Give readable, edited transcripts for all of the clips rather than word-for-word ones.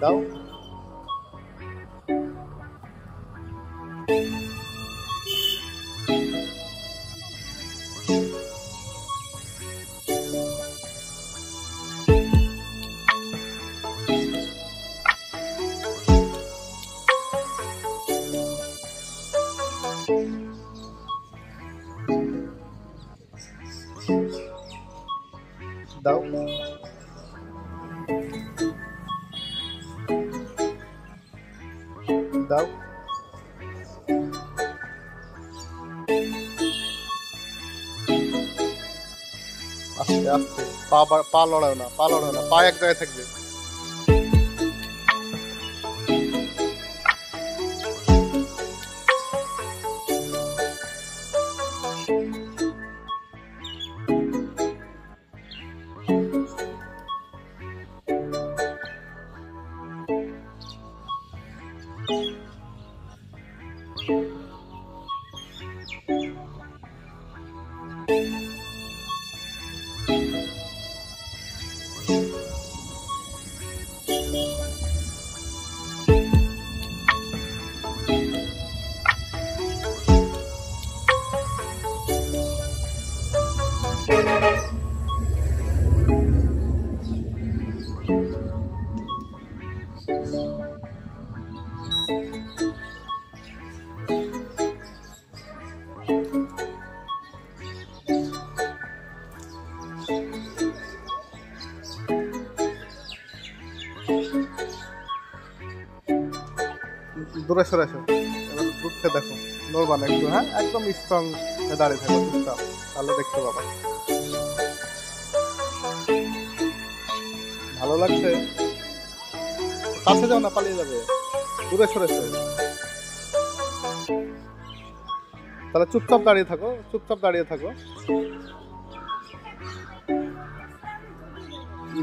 দাও। দাও। দাও। আস্তে আস্তে পা লড়াও না, পা লড়াও না, পা এক জায়গায় থাকবে। দূরে সরে আসো, এবার ঘুরতে দেখো, নড়বা না একটু, হ্যাঁ একদম স্ট্রং দাঁড়িয়ে থাকো চুপচাপ, তাহলে দেখতে পাবা। ভালো লাগছে? কাছে যাও না, পালিয়ে যাবে, দূরে সরেছে। তাহলে চুপচাপ দাঁড়িয়ে থাকো, চুপচাপ দাঁড়িয়ে থাকো।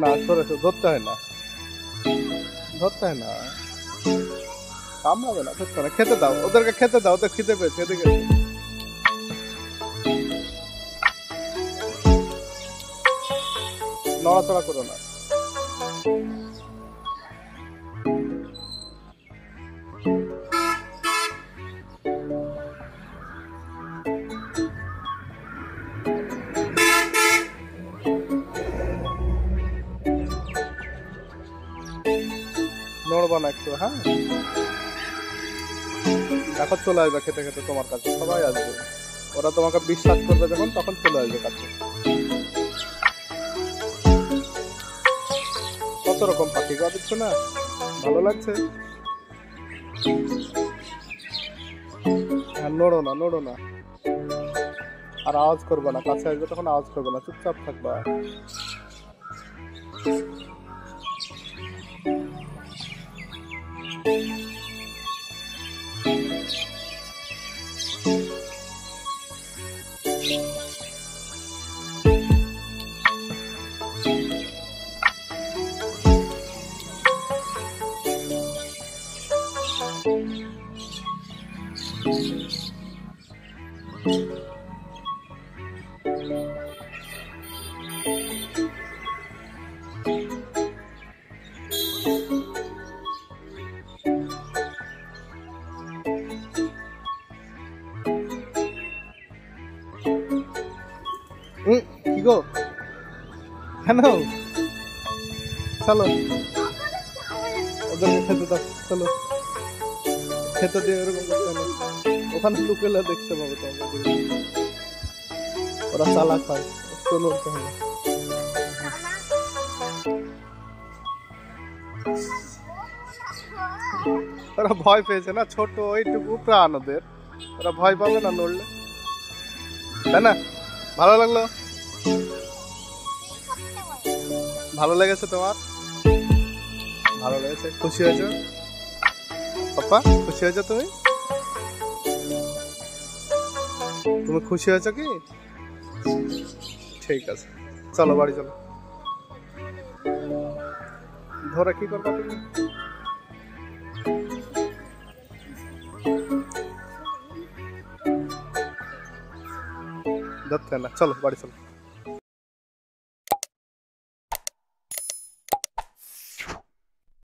না সরেছে, ধরতে হয় না, ধরতে হয় না, কামড়াবে না, ধরতে না। খেতে দাও, ওদেরকে খেতে দাও, ওদের খিদে পেয়েছে, এদিকে নড়াচড়া করো না। নড়বা না একটু, হ্যাঁ দেখো চলে আসবে খেতে খেতে তোমার কাছে, সবাই আসবে, ওরা তোমাকে বিশ্বাস করবে যখন, তখন চলে আসবে কাছে। কত রকম পাখি গো, দেখছো না? ভালো লাগছে? হ্যাঁ, নড়ো না, নড়ো না, আর আওয়াজ করবে না, কাছে আসবে তখন আওয়াজ করবে না, চুপচাপ থাকবা। কি গো, কেন? চলো ওদেরকে খেতে দাও, চলো খেতে দিয়ে, এরকম করতে না, ওখানে লুকেলে দেখতে পাবো তো, ওরা চালাক হয়, চলো হবে। ওরা ভয় পেয়েছে না, ছোট ওইটুকু প্রাণ ওদের, ওরা ভয় পাবে না নড়লে, তাই না? ভালো লাগলো? ভালো লেগেছে তোমার? ভালো লেগেছে, খুশি হয়েছো পাপা? খুশি হয়েছো তুমি? তুমি খুশি হয়েছো কি? ঠিক আছে, চলো বাড়ি চলো। ধরে কি করবা তুমি? ধরতে না, চলো বাড়ি চলো।